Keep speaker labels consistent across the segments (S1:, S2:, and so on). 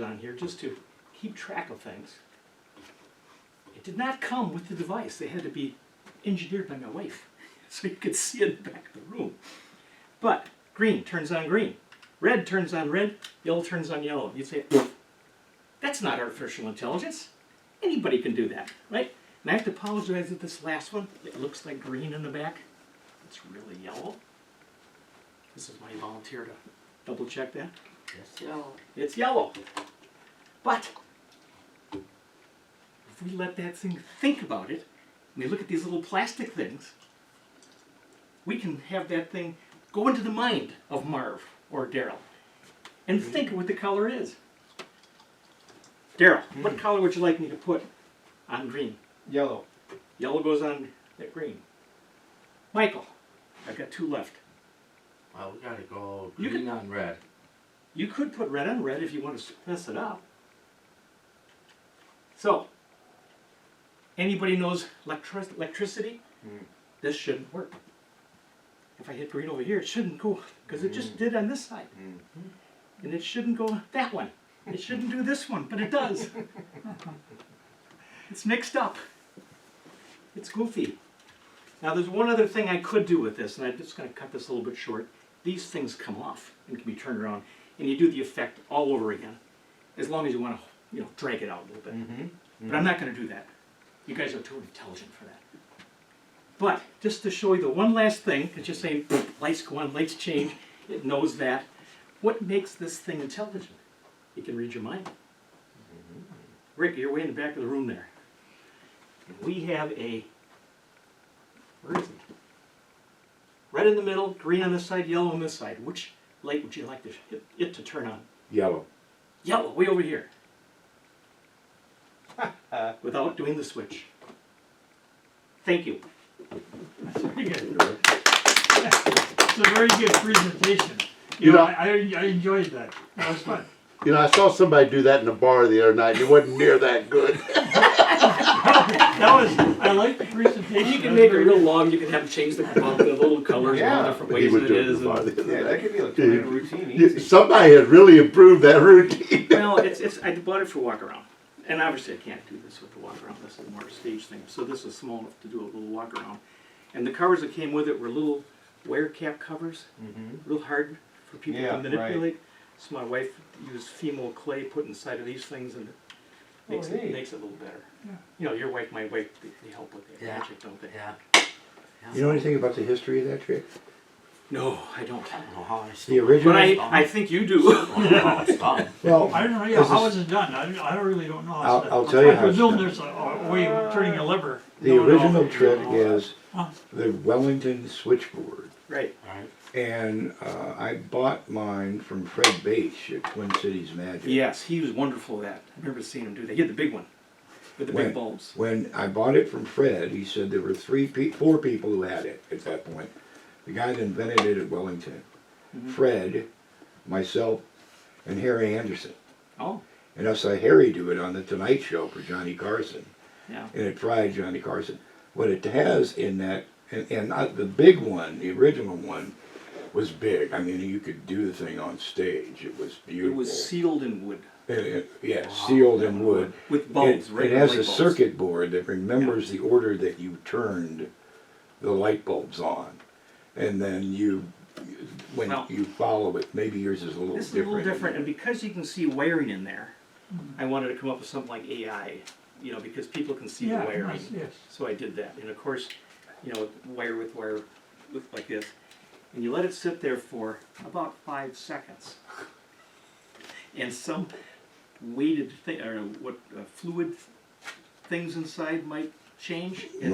S1: on here just to keep track of things. It did not come with the device. They had to be engineered by my wife so you could see it in the back of the room. But green turns on green, red turns on red, yellow turns on yellow. You'd say, that's not artificial intelligence. Anybody can do that, right? And I have to apologize that this last one, it looks like green in the back. It's really yellow. This is my volunteer to double check that.
S2: It's yellow.
S1: It's yellow. But if we let that thing think about it, and we look at these little plastic things, we can have that thing go into the mind of Marv or Daryl and think of what the color is. Daryl, what color would you like me to put on green?
S3: Yellow.
S1: Yellow goes on that green. Michael, I've got two left.
S2: Well, we gotta go
S1: You
S2: green on red.
S1: You could put red on red if you want to mess it up. So, anybody knows electricity? This shouldn't work. If I hit green over here, it shouldn't go, because it just did on this side. And it shouldn't go that one. It shouldn't do this one, but it does. It's mixed up. It's goofy. Now there's one other thing I could do with this, and I'm just going to cut this a little bit short. These things come off and can be turned around, and you do the effect all over again, as long as you want to, drag it out a little bit. But I'm not going to do that. You guys are too intelligent for that. But just to show you the one last thing, because you're saying lights go on, lights change, it knows that. What makes this thing intelligent? It can read your mind. Rick, you're way in the back of the room there. We have a, where is it? Red in the middle, green on this side, yellow on this side. Which light would you like it to turn on?
S3: Yellow.
S1: Yellow, way over here. Without doing the switch. Thank you.
S4: That's very good. It's a very good presentation.
S3: You know,
S4: I enjoyed that. That was fun.
S3: You know, I saw somebody do that in a bar the other night. It wasn't near that good.
S4: I like the presentation.
S1: You can make it real long. You can have change the little colors and all different
S3: He
S1: ways
S3: was
S1: it
S3: doing
S1: is.
S3: the bar the other
S5: Yeah,
S3: night.
S5: that could be a 2-minute routine.
S3: You-
S5: Easy.
S3: Somebody had really improved that routine.
S1: Well, I bought it for walk around. And obviously I can't do this with the walk around. This is more a stage thing. So this is small enough to do a little walk around. And the covers that came with it were little wire cap covers, real hard for people
S5: Yeah,
S1: to
S5: right.
S1: manipulate. So my wife used Fimo clay put inside of these things, and it makes,
S5: Oh,
S1: it,
S5: neat.
S1: makes it a little better. You know, your wife, my wife, they help with the
S2: Yeah.
S1: magic, don't they?
S2: Yeah.
S3: You know anything about the history of that trick?
S1: No, I don't.
S2: I don't know how I
S3: The
S2: still
S3: original.
S1: But I think you do.
S2: I don't know how it's done.
S3: Well,
S4: I don't know. Yeah,
S3: This
S4: how
S3: is-
S4: is it done? I really don't know. How it's done.
S3: I'll tell you
S4: I
S3: how it's
S4: presume
S3: done.
S4: there's a way of turning a lever.
S3: The
S4: No, no.
S3: original trick is
S4: Huh.
S3: the Wellington switchboard.
S1: Right.
S2: Right.
S3: And I bought mine from Fred Bates at Twin Cities Magic.
S1: Yes, he was wonderful at that. I remember seeing him do that. He had the big one with the big bulbs.
S3: When I bought it from Fred, he said there were 4 people who had it at that point. The guy that invented it at Wellington, Fred, myself, and Harry Anderson.
S1: Oh,
S3: And I saw Harry do it on the Tonight Show for Johnny Carson.
S1: yeah.
S3: And it fried Johnny Carson. What it has in that, and not the big one, the original one, was big. I mean, you could do the thing on stage. It was beautiful.
S1: It was sealed in wood
S3: Yeah, sealed in wood.
S1: with bulbs.
S3: It
S1: regular
S3: has
S1: light
S3: a
S1: bulbs.
S3: circuit board that remembers the order that you turned the light bulbs on. And then when
S1: Well,
S3: you follow it, maybe yours is a little
S1: This is a
S3: different.
S1: little different, and because you can see wiring in there, I wanted to come up with something like AI, because people can see
S4: Yeah,
S1: the wiring.
S4: nice, yes.
S1: So I did that, and of course, wire with like this, and you let it sit there for about 5 seconds, and some weighted thing or fluid things inside might change, and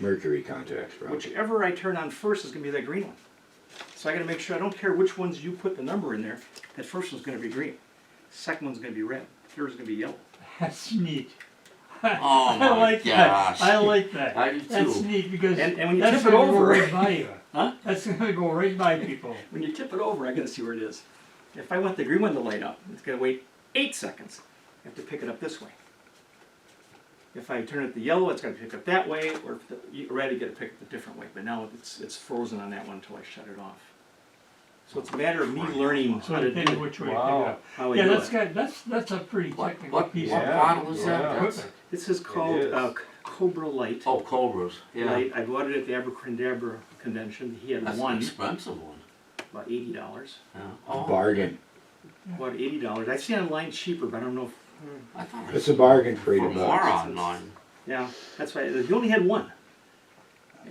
S3: Mercury contacts,
S1: now
S3: probably.
S1: whichever I turn on first is going to be that green one. So I got to make sure I don't care which ones you put the number in there. That first one's going to be green, second one's going to be red, third is going to be yellow.
S4: That's neat.
S2: Oh
S4: I
S2: my
S4: like
S2: gosh.
S4: that. I like that.
S2: I do
S4: That's
S2: too.
S4: neat because
S1: And when you
S4: that's
S1: tip it
S4: going to go
S1: over,
S4: right by you.
S1: Huh?
S4: That's going to go right by people.
S1: when you tip it over, I got to see where it is. If I want the green one to light up, it's going to wait 8 seconds. I have to pick it up this way. If I turn it to yellow, it's going to pick up that way, or if the red, you got to pick it a different way. But now it's frozen on that one until I shut it off. So it's a matter of me learning
S4: So
S1: how to
S4: depending
S1: do it,
S4: which way to
S5: Wow.
S4: go.
S1: how I
S4: Yeah,
S1: do
S4: that's
S1: it.
S4: got, that's a pretty technical
S2: What
S4: piece.
S5: Yeah.
S2: model is that?
S5: Yeah.
S2: That's,
S1: This is called
S5: It is.
S1: Cobra Light.
S2: oh, Cobras, yeah.
S1: Light. I bought it at the Abracadabra convention. He had
S2: That's an
S1: one,
S2: expensive one.
S1: about $80.
S2: Yeah. Oh,
S3: Bargain.
S1: About $80. I see online cheaper, but I don't know if,
S2: I thought
S3: It's a bargain for
S2: for
S3: $80.
S2: more online.
S1: yeah, that's right. He only had one.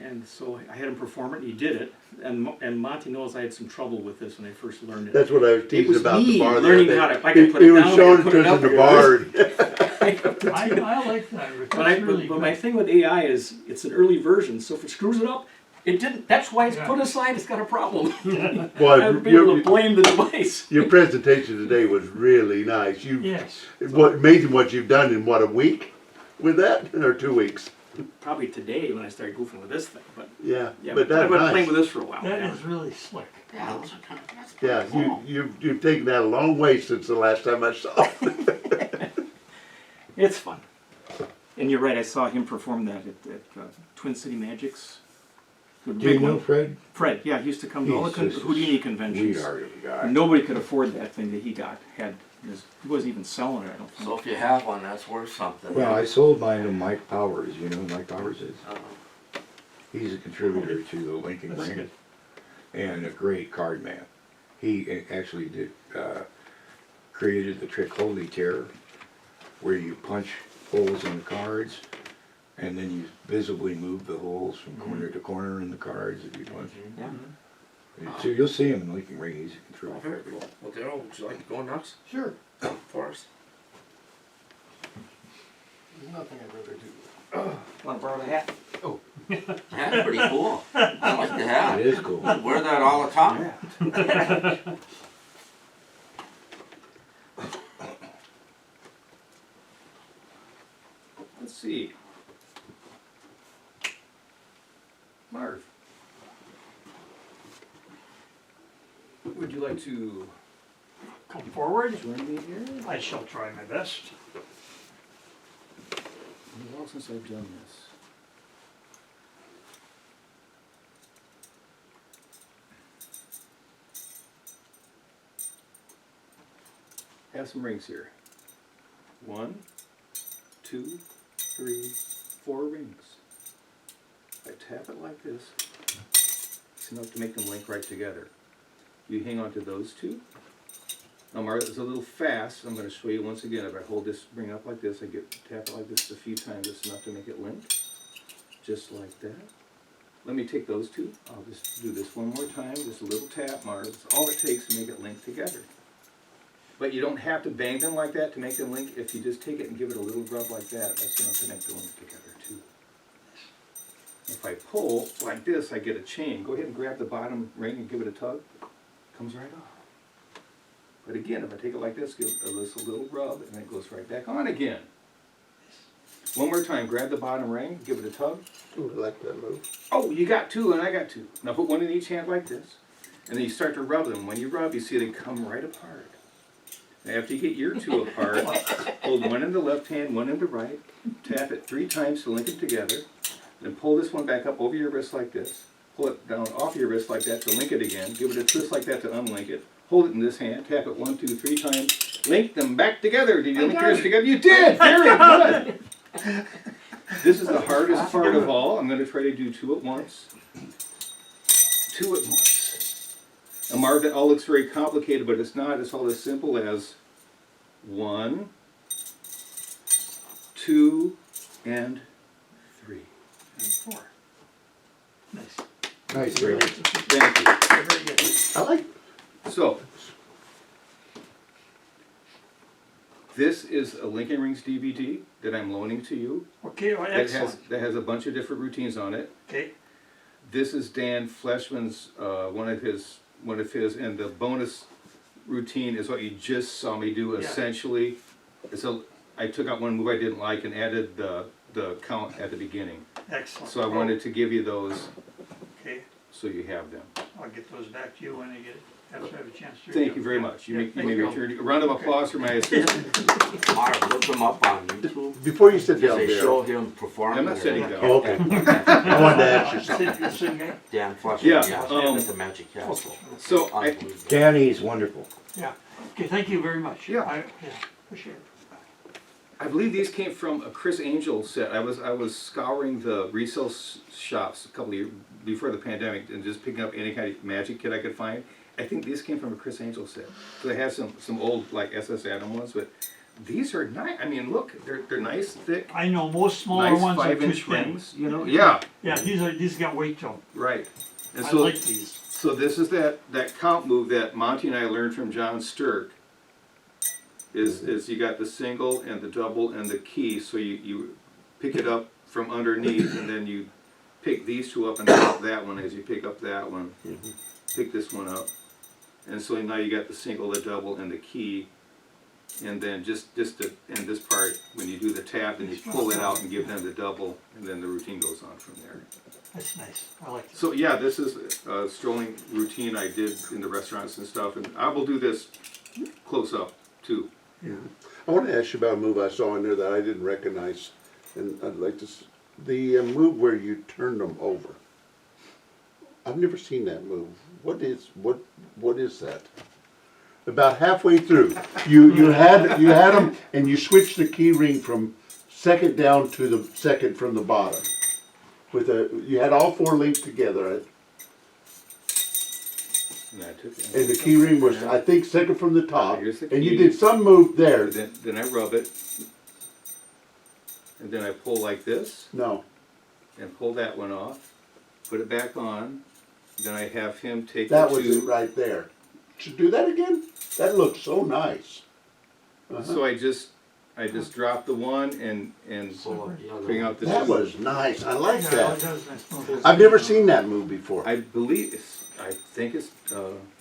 S1: And so I had him perform it, and he did it. And Monty knows I had some trouble with this when I first learned it.
S6: That's what I was
S1: It
S6: teasing
S1: was
S6: about
S1: me
S6: the bar.
S1: learning
S6: there.
S1: how to, I can put
S6: He
S1: it
S6: was
S1: down, I
S6: showing
S1: can
S6: it
S1: put it
S6: to us
S1: up
S6: in the
S1: here.
S6: bar.
S4: I like that, Rick.
S1: But,
S4: That's really
S1: but my
S4: good.
S1: thing with AI is it's an early version, so if it screws it up, it didn't. That's why it's
S4: Yeah.
S1: put aside. It's got a problem.
S6: Well,
S1: I'd be able to
S6: your,
S1: blame the device.
S6: your presentation today was really nice.
S4: Yes.
S6: What amazing what you've done in what, a week with that, or 2 weeks?
S1: Probably today when I start goofing with this thing, but
S6: Yeah,
S1: yeah,
S6: but
S1: I've
S6: that's
S1: been playing
S6: nice.
S1: with this for a while.
S4: That
S1: yeah.
S4: is really slick.
S2: Yeah, those are kind of, that's
S6: Yeah,
S2: pretty cool.
S6: you've taken that a long way since the last time I saw it.
S1: It's fun. And you're right. I saw him perform that at Twin City Magic's. The
S3: Do you
S1: big
S3: know
S1: one.
S3: Fred?
S1: Fred? Yeah, he used to come to all the
S3: He's just a
S1: Houdini conventions.
S3: Sweetheart of a guy.
S1: Nobody could afford that thing that he got. He wasn't even selling it. I don't think.
S2: So if you have one, that's worth something.
S3: Well, I sold mine to Mike Powers. You know who Mike Powers is?
S2: Uh,
S3: He's a contributor to the Lincoln
S4: That's
S3: Ring
S4: good.
S3: and a great card man. He actually did created the trick Holy Terror, where you punch holes in the cards, and then you visibly move the holes from corner to corner in the cards that you punch.
S1: Yeah.
S3: So you'll see him in Lincoln Ring. He's a
S2: oh,
S3: contributor.
S2: very cool. Well, Daryl, would you like to go nuts
S5: Sure.
S2: for us?
S5: There's nothing I'd rather do.
S1: Want to borrow the hat?
S2: That's pretty cool. I like the hat.
S3: It is cool.
S2: I wear that all the time.
S1: Let's see. Marv, would you like to
S4: Come forward.
S1: join me here?
S4: I shall try my best.
S1: How long since I've done this? Have some rings here. 1, 2, 3, 4 rings. I tap it like this. It's enough to make them link right together. You hang on to those two. Now, Mark, it's a little fast. I'm going to show you once again. If I hold this ring up like this, tap it like this a few times. It's enough to make it link. Just like that. Let me take those two. I'll just do this one more time. Just a little tap, Mark. It's all it takes to make it link together. But you don't have to bang them like that to make them link. If you just take it and give it a little rub like that, that's enough to make the link together too. If I pull like this, I get a chain. Go ahead and grab the bottom ring and give it a tug. Comes right off. But again, if I take it like this, give this a little rub, and it goes right back on again. One more time, grab the bottom ring, give it a tug.
S6: Ooh, I like that move.
S1: Oh, you got two and I got two. Now put one in each hand like this. And then you start to rub them. When you rub, you see they come right apart. Now after you get your two apart, hold one in the left hand, one in the right. Tap it 3 times to link them together. Then pull this one back up over your wrist like this. Pull it down off your wrist like that to link it again. Give it a twist like that to unlink it. Hold it in this hand. Tap it 1, 2, 3 times. Link them back together. Did you link yours together? You did! Very good! This is the hardest part of all. I'm going to try to do 2 at once. 2 at once. Now, Marv, that all looks very complicated, but it's not. It's all as simple as 1, 2, and 3.
S4: And 4. Nice.
S3: Nice, Rick.
S1: Thank you.
S4: Very good.
S6: I like.
S1: So, this is a Lincoln Rings DVD that I'm loaning to you.
S4: Okay, well,
S1: That
S4: excellent.
S1: has a bunch of different routines on it.
S4: Okay.
S1: This is Dan Fleshman's one of his, and the bonus routine is what you just saw me do.
S4: Yeah.
S1: Essentially, I took out one move I didn't like and added the count at the beginning.
S4: Excellent.
S1: So I wanted to give you those
S4: Okay,
S1: so you have them.
S4: I'll get those back to you when I get it. Have a chance to.
S1: Thank you very much. You
S4: Yeah,
S1: may
S4: thank you.
S1: return. A round of applause for my assistant.
S2: Mark, look him up on YouTube.
S6: Before you sit down
S2: They
S6: there,
S2: show him performing.
S5: I'm not sitting down.
S6: Oh, okay. I wanted to ask you something.
S2: Dan Fletcher,
S5: Yeah,
S2: at the Magic Castle.
S5: So I,
S2: Unbelievable.
S3: Danny's wonderful.
S4: Yeah, okay, thank you very much.
S5: Yeah.
S4: Yeah, appreciate it.
S5: I believe these came from a Chris Angel set. I was scouring the resale shops a couple of years before the pandemic and just picking up any kind of magic kit I could find. I think these came from a Chris Angel set. So they have some old like SS Adam ones, but these are nice. I mean, look, they're nice, thick,
S4: I know most smaller
S5: nice
S4: ones are too
S5: 5-inch
S4: thin.
S5: rings. You know, yeah,
S4: Yeah, these got weight to them.
S5: right. And
S4: I
S5: so
S4: like these.
S5: so this is that count move that Monty and I learned from John Sturck. Is you got the single and the double and the key, so you pick it up from underneath and then you pick these two up and drop that one as you pick up that one. Pick this one up. And so now you got the single, the double, and the key. And then just to end this part, when you do the tap, then you pull it out and give them the double, and then the routine goes on from there.
S4: That's nice, I like this.
S5: So yeah, this is a strolling routine I did in the restaurants and stuff, and I will do this close up too.
S6: I want to ask you about a move I saw in there that I didn't recognize, and I'd like to, the move where you turn them over. I've never seen that move. What is that? About halfway through, you had them, and you switched the key ring from second down to the second from the bottom. You had all four linked together,
S5: And I took it.
S6: and the key ring was, I think, second from the top.
S5: Here's the
S6: And you
S5: key.
S6: did some move there.
S5: Then I rub it, and then I pull like this,
S6: No,
S5: and pull that one off, put it back on, then I have him take
S6: that
S5: the
S6: was it
S5: two.
S6: right there. Should do that again? That looks so nice.
S5: So I just drop the one and
S2: Pull up the other
S5: bring
S2: one.
S5: out the
S6: That
S5: two.
S6: was nice. I like
S4: Yeah,
S6: that.
S4: that was nice move.
S6: I've never seen that move before.
S5: I believe, I think it's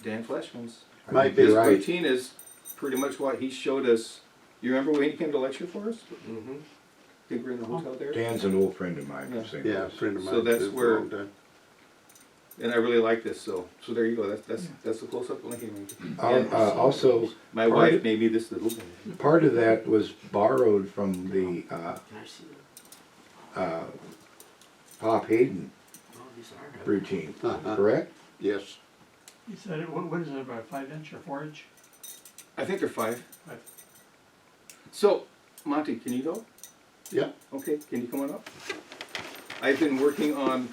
S5: Dan Fleshman's.
S6: Might be
S5: His
S3: right.
S5: routine is pretty much what he showed us. You remember when he came to lecture for us?
S2: Mhm.
S5: I think we were in the hotel there.
S3: Dan's an old friend of mine.
S5: Yeah.
S3: from St.
S6: Yeah, a
S3: Louis.
S6: friend of mine.
S5: So that's
S6: did for a
S5: where-
S6: long time.
S5: And I really like this, so there you go. That's the close up linking.
S3: Also,
S5: My wife made me this little.
S3: part of that was borrowed from the
S2: Can I see that?
S3: Pop Hayden
S2: Oh, these are good.
S3: routine,
S6: Uh-huh.
S3: correct?
S6: Yes.
S4: He said, what is it, about 5-inch or 4-inch?
S5: I think they're 5.
S4: 5.
S5: So, Monty, can you go?
S6: Yeah.
S5: Okay, can you come on up? I've been working on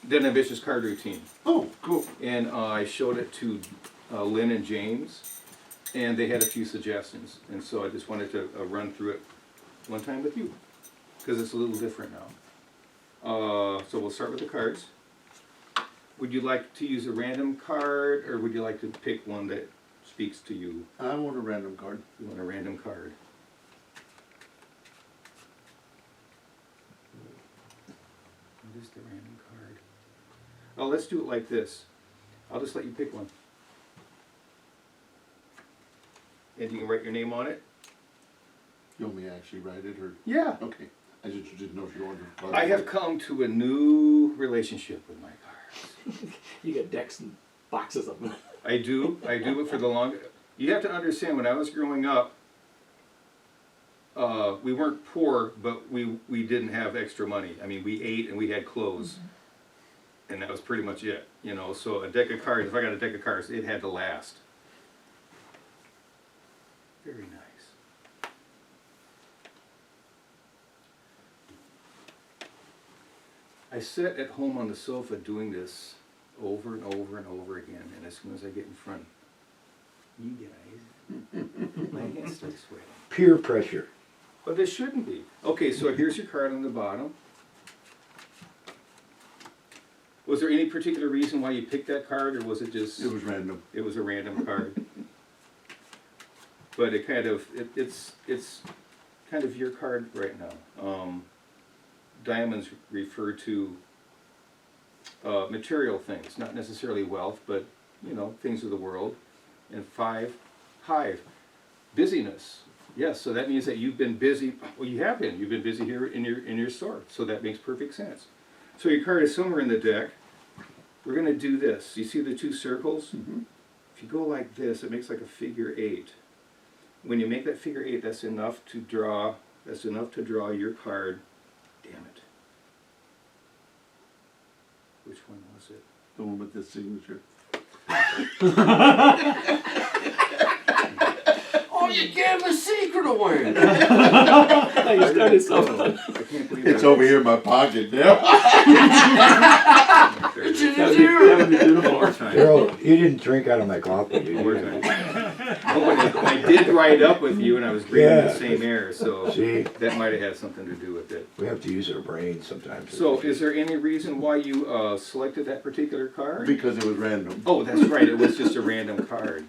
S5: Dead Ambitious card routine.
S6: Oh, cool.
S5: And I showed it to Lynn and James, and they had a few suggestions. And so I just wanted to run through it one time with you, because it's a little different now. So we'll start with the cards. Would you like to use a random card, or would you like to pick one that speaks to you?
S6: I want a random card.
S5: You want a random card. What is the random card? Oh, let's do it like this. I'll just let you pick one. And you can write your name on it?
S6: You want me to actually write it, or?
S5: Yeah.
S6: Okay. I just didn't know if you wanted a card.
S5: I have come to a new relationship with my cards.
S1: You got decks and boxes of them.
S5: I do, but for the long, you have to understand, when I was growing up, we weren't poor, but we didn't have extra money. I mean, we ate and we had clothes. And that was pretty much it, you know, so a deck of cards, if I got a deck of cards, it had to last. Very nice. I sit at home on the sofa doing this over and over and over again, and as soon as I get in front, you guys, my hands start sweating.
S3: Peer pressure.
S5: But there shouldn't be. Okay, so here's your card on the bottom. Was there any particular reason why you picked that card, or was it just?
S6: It was random.
S5: It was a random card. But it kind of, it's kind of your card right now. Diamonds refer to material things, not necessarily wealth, but, you know, things of the world. And 5, hive, busyness. Yes, so that means that you've been busy. Well, you have been. You've been busy here in your store, so that makes perfect sense. So your card is somewhere in the deck. We're going to do this. You see the 2 circles?
S6: Mm-hmm.
S5: If you go like this, it makes like a figure 8. when you make that figure 8, that's enough to draw your card. Damn it. Which one was it?
S6: The one with the signature.
S2: Oh, you gave the secret away.
S1: You started something.
S5: I can't believe
S6: It's
S5: that.
S6: over here in my pocket now.
S5: There
S2: It's
S5: it is.
S2: in here.
S5: That would be beautiful. One more time.
S3: Daryl, you didn't drink out of my coffee, did
S5: One more
S3: you?
S5: time. Oh, when I did ride up with you and I was breathing
S3: Yeah.
S5: the same air, so
S3: See,
S5: that might have had something to do with it.
S3: we have to use our brains sometimes.
S5: So is there any reason why you selected that particular card?
S6: Because it was random.
S5: Oh, that's right, it was just a random card.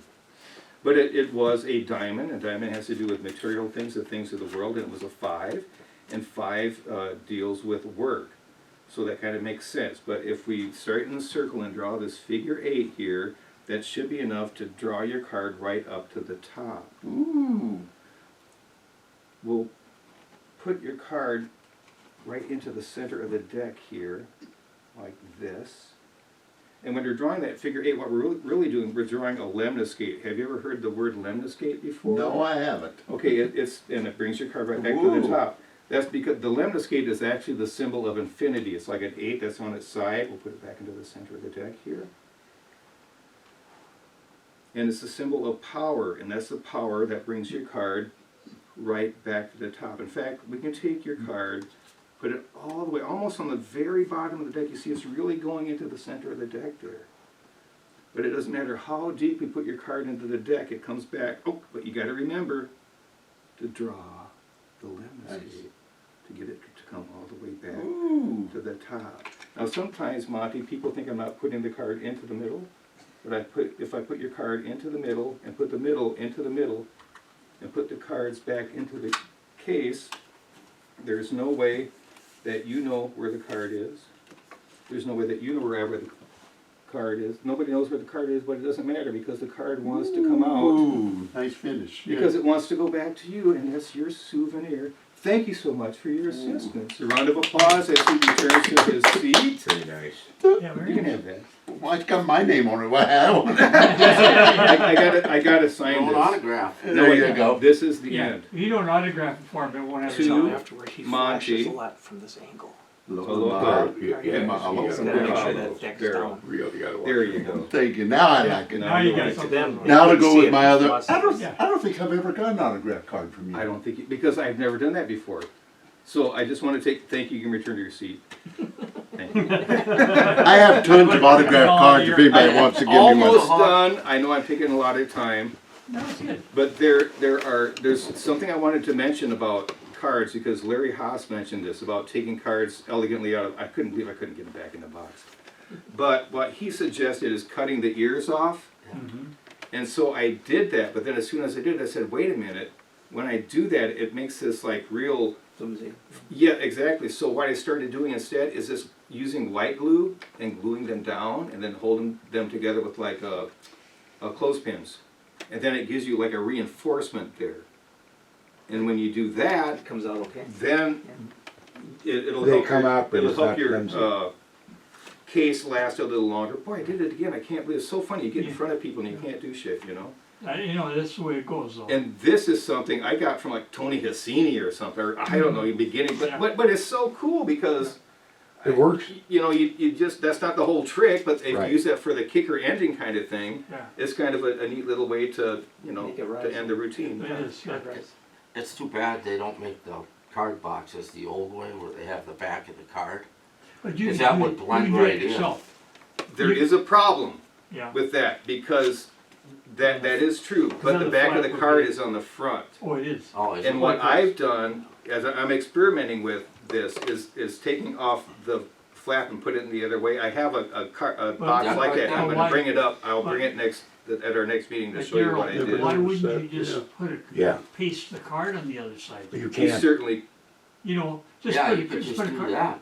S5: But it was a diamond, and diamond has to do with material things, the things of the world, and it was a 5. And 5 deals with work. So that kind of makes sense. But if we start in the circle and draw this figure 8 here, that should be enough to draw your card right up to the top.
S6: Ooh.
S5: We'll put your card right into the center of the deck here, like this. And when you're drawing that figure 8, what we're really doing, we're drawing a lemniscate. Have you ever heard the word lemniscate before?
S6: No, I haven't.
S5: Okay, and it brings your card right back to the top. That's because the lemniscate is actually the symbol of infinity. It's like an 8 that's on its side. We'll put it back into the center of the deck here. And it's the symbol of power, and that's the power that brings your card right back to the top. In fact, we can take your card, put it all the way, almost on the very bottom of the deck. You see it's really going into the center of the deck there. But it doesn't matter how deep we put your card into the deck, it comes back. Oh, but you got to remember to draw the lemniscate to get it to come all the way back to the top. Now sometimes, Monty, people think I'm not putting the card into the middle, but if I put your card into the middle and put the middle into the middle and put the cards back into the case, there's no way that you know where the card is. There's no way that you know wherever the card is. Nobody knows where the card is, but it doesn't matter because the card wants to come out.
S6: Ooh, nice finish.
S5: Because it wants to go back to you, and that's your souvenir. Thank you so much for your assistance. A round of applause as he returns to his seat.
S3: Very nice.
S4: Yeah,
S5: You
S4: very
S5: can
S4: good.
S5: have that.
S6: Well, it's got my name on it. Well, I want it.
S5: I gotta sign
S2: No
S5: this.
S2: autograph.
S6: There you go.
S5: This is the
S4: Yeah,
S5: end.
S4: if you don't autograph it for him, it won't have
S5: To
S4: his name.
S1: Afterward, he
S5: Monty.
S1: flashes a lot from this angle.
S5: Aloha.
S3: Yeah,
S1: Yeah,
S3: yeah,
S6: aloha.
S3: you
S1: Just
S3: gotta-
S1: gotta make sure
S5: Aloha.
S1: that deck's
S5: Barrel.
S1: down.
S3: Real, you gotta watch
S5: There
S3: it.
S5: you go.
S6: Thank you. Now I like it.
S4: Now you got
S1: To
S4: something.
S1: them,
S6: Now
S1: they
S6: to go
S1: see
S6: with
S1: it.
S6: my other.
S1: Lots
S6: I
S1: of
S6: don't.
S1: things.
S4: Yeah.
S6: I don't think I've ever got an autograph card from you.
S5: I don't think you, because I've never done that before. So I just want to thank you. You can return to your seat. Thank you.
S6: I have tons of autograph cards. If anybody wants to give me
S5: Almost
S6: one.
S5: done. I know I'm taking a lot of time.
S4: No, it's good.
S5: But there's something I wanted to mention about cards because Larry Haas mentioned this about taking cards elegantly out of. I couldn't believe I couldn't get them back in the box. But what he suggested is cutting the ears off, and so I did that. But then as soon as I did it, I said, "Wait a minute! When I do that, it makes this like real."
S1: Flimsy.
S5: Yeah, exactly. So what I started doing instead is just using light glue and gluing them down, and then holding them together with like a clothespins, and then it gives you like a reinforcement there. And when you do that,
S1: It comes out okay.
S5: then it'll
S3: They
S5: help
S3: come
S5: your,
S3: out, but
S5: it'll
S3: it's
S5: help
S3: not
S5: your
S3: flimsy.
S5: case last a little longer. Boy, I did it again. I can't believe it's so funny. You get in
S4: Yeah.
S5: front of people and you can't do shit, you know.
S4: You know, that's the way it goes, though.
S5: And this is something I got from like Tony Hassini or something, or I don't know, in the beginning.
S4: Yeah.
S5: But it's so cool because
S3: It works.
S5: you know you just that's not the whole trick, but if
S3: Right.
S5: you use that for the kicker ending kind of thing,
S4: Yeah,
S5: it's kind of a neat little way to
S1: Make it rise.
S5: to end the routine.
S4: it is. Yeah.
S2: It's too bad they don't make the card boxes the old way where they have the back of the card.
S4: But you
S2: Because
S4: can
S2: that
S4: do
S2: would
S4: it,
S2: blend
S4: you can do
S2: right
S4: it
S2: in.
S4: yourself.
S5: There is a problem
S4: Yeah.
S5: with that because that is true, but
S4: then
S5: the
S4: the
S5: back of
S4: flap
S5: the
S4: would
S5: card
S4: be-
S5: is on the front.
S4: Oh, it is.
S2: Oh, is
S5: And
S2: it?
S5: what
S4: like
S5: I've done, as I'm experimenting with this, is taking off the flap and put it in the other way. I have a box
S2: yeah,
S5: like that. I'm
S4: why-
S5: going to bring it up. I'll
S4: why-
S5: bring it at our next meeting to
S4: But
S5: show you what I
S4: Daryl,
S5: did.
S4: why wouldn't
S6: Yeah.
S4: you just put it,
S3: Yeah.
S4: paste the card on the other side?
S3: You
S5: You
S3: can.
S5: certainly,
S4: You know, just
S2: Yeah,
S4: put
S2: you
S4: it,
S2: could
S4: just
S2: just
S4: put a
S2: do
S4: card.
S2: that.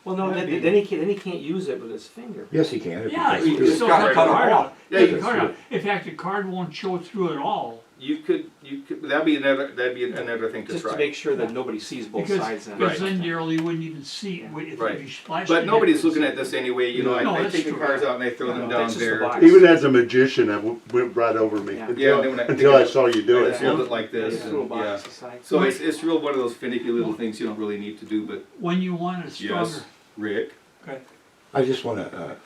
S1: Well, no,
S4: That'd
S1: then
S4: be-
S1: he can't use it with his finger.
S3: Yes, he can. if he
S4: Yeah,
S3: puts
S4: you
S3: it
S4: can
S3: through.
S4: still
S5: cut
S4: cut
S5: it
S4: the card
S5: off.
S4: out.
S5: Yeah,
S4: Take
S5: you
S4: the
S5: can
S4: card
S5: do
S4: out. In fact, the card won't show through at all.
S5: you could, that'd be another thing to
S1: Just
S5: try.
S1: to make sure that nobody sees both sides. and-
S4: Because then, Daryl, you wouldn't even see it, if
S5: Right.
S4: you flash it.
S5: But nobody's looking at this anyway, you know,
S4: No,
S5: I
S4: that's
S5: take the
S4: true.
S5: cars out and I throw them
S1: No,
S5: down
S1: that's just the
S5: there.
S1: box.
S6: Even as a magician, that went right over me
S1: Yeah.
S5: Yeah,
S6: until,
S5: then when I pick
S6: until
S5: it
S6: I
S5: up,
S6: saw you do
S5: I
S6: it.
S5: just hold it like this,
S1: Just throw a
S5: and,
S1: box
S5: yeah.
S1: aside.
S5: So it's real one of those finicky little things you don't really need to do, but
S4: When you want it stronger.
S5: yes, Rick.
S4: Okay.
S3: I just wanna,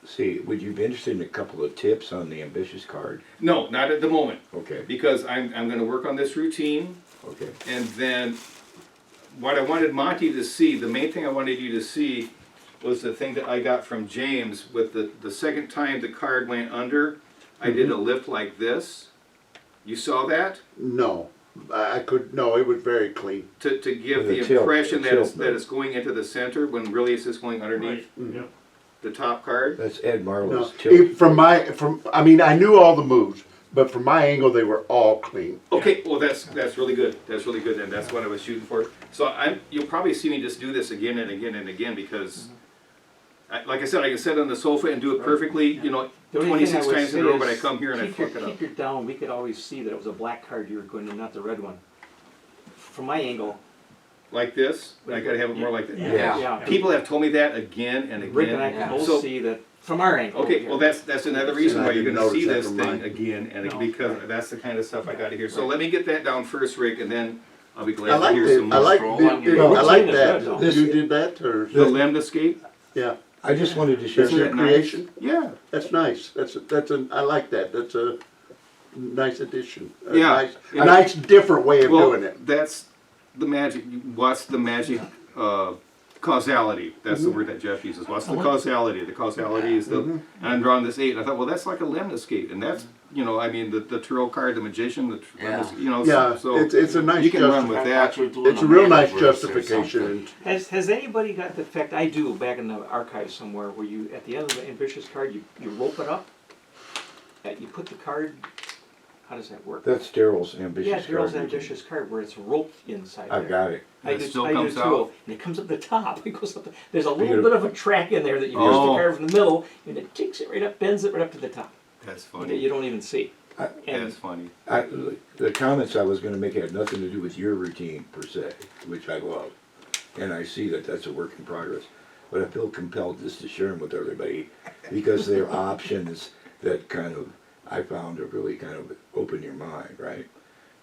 S3: see, would you be interested in a couple of tips on the ambitious card?
S5: No, not at the moment,
S3: Okay,
S5: because I'm gonna work on this routine,
S3: okay.
S5: and then what I wanted Monty to see, the main thing I wanted you to see was the thing that I got from James with the second time the card went under, I did a lift like this. You saw that?
S6: No, I could, no, it was very clean.
S5: To give
S3: With
S5: the
S3: a tilt-
S5: impression
S3: a
S5: that
S3: tilt
S5: it's, that
S3: move.
S5: it's going into the center, when really it's just going underneath
S4: Right, yeah.
S5: the top card.
S3: That's Ed
S6: No,
S3: Marlowe's tilt.
S6: I mean, I knew all the moves, but from my angle, they were all clean.
S5: Okay, well, that's really good, that's really good, and that's what I was shooting for. So you'll probably see me just do this again and again and again, because, like I said, I can sit on the sofa and do it perfectly, you know,
S1: The only thing I
S5: 26
S1: would
S5: times in a
S1: say
S5: row, but I
S1: is
S5: come here and I
S1: keep your-
S5: fuck it up.
S1: Keep your down, we could always see that it was a black card you were going to, not the red one. From my angle,
S5: Like this, I gotta have it more like that.
S4: Yeah.
S1: yeah.
S5: People have told me that again and
S1: Rick and I
S5: again.
S1: can both
S5: So-
S1: see that from our angle.
S5: Okay, well, that's another reason
S6: I
S5: why you're
S6: didn't
S5: gonna see
S6: notice that
S5: this
S6: from
S5: thing
S6: mine.
S5: again, and
S4: No.
S5: because that's the kind of stuff I gotta hear. So let me get that down first, Rick, and then I'll be
S6: I
S5: glad to
S6: like
S5: hear
S6: it,
S5: some
S6: I
S5: more.
S6: like,
S2: scroll on your-
S6: I like
S1: Routine is
S6: that.
S1: good, though.
S6: You did that, or,
S5: The limb escape?
S6: yeah,
S3: I just wanted to share.
S6: That's your
S5: that nice?
S6: creation?
S5: Yeah.
S6: That's nice, I like that, that's a nice addition.
S5: Yeah.
S6: A nice, different way of
S5: Well,
S6: doing it.
S5: that's the magic. What's the magic causality? That's the word that Jeff uses. What's the causality? The causality is the. And I'm drawing this 8. And I thought, well, that's like a limb escape, and that's I mean the tarot card, the magician, the
S2: Yeah.
S6: Yeah,
S5: So
S6: it's a nice
S5: you can run with
S2: I
S5: that.
S2: thought you were doing
S6: It's a
S2: a
S6: real nice
S2: metaverse or
S6: justification.
S2: something.
S1: Has anybody got the effect, I do, back in the archive somewhere, where you, at the end of the ambitious card, you rope it up, you put the card, how does that work?
S3: That's Daryl's ambitious
S1: Yeah,
S3: card.
S1: Daryl's
S3: routine.
S1: ambitious card, where it's roped inside there.
S3: I've got it.
S1: I
S5: It
S1: do,
S5: still
S1: I do
S5: comes
S1: too,
S5: out?
S1: and it comes up the top. It goes up. There's a little
S3: Beautiful.
S1: bit of a track in there that you push
S5: Oh.
S1: the card from the middle, and it takes it right up, bends it right up to the top.
S5: That's
S1: You
S5: funny.
S1: don't even see. And
S5: That's funny.
S3: The comments I was gonna make had nothing to do with your routine per se, which I love. And I see that that's a work in progress. But I feel compelled just to share them with everybody because they're options that kind of, I found to really kind of open your mind, right?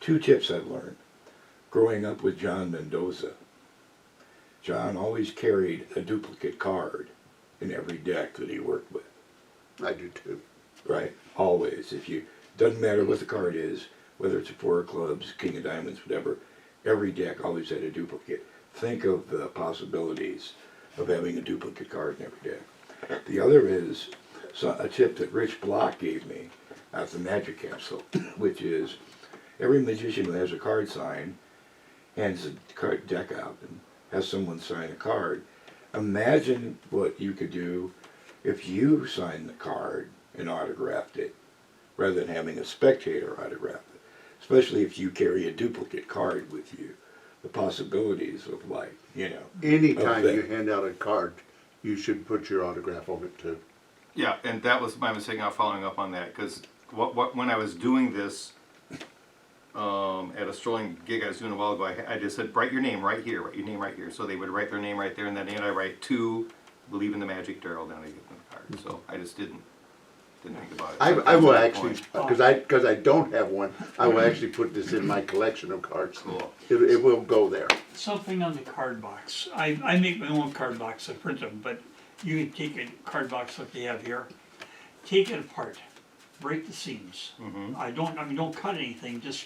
S3: 2 tips I've learned. Growing up with John Mendoza. John always carried a duplicate card in every deck that he worked with.
S6: I do too.
S3: Right, always. Doesn't matter what the card is, whether it's a 4 of clubs, king of diamonds, whatever, every deck always had a duplicate. Think of the possibilities of having a duplicate card in every deck. The other is a tip that Rich Block gave me at the Magic Capsule, which is every magician who has a card sign hands a card deck out and has someone sign a card. Imagine what you could do if you signed the card and autographed it, rather than having a spectator autograph it. Especially if you carry a duplicate card with you. The possibilities of
S6: Anytime
S3: Okay.
S6: you hand out a card, you should put your autograph on it too.
S5: Yeah, and that was my mistake. Now following up on that, because when I was doing this at a strolling gig I was doing a while ago, I just said, write your name right here, write your name right here. So they would write their name right there, and then I write to believe in the magic Daryl, then I give them the card. So I just didn't think about it.
S6: I
S5: That's
S6: will
S5: a good
S6: actually,
S5: point.
S6: because I don't have one, I will actually put this in my collection of cards.
S5: Cool.
S6: It will go there.
S4: Something on the card box. I make my own card box, I print them, but you can take a card box like you have here, take it apart, break the seams.
S5: Mm-hmm.
S4: Don't cut anything, just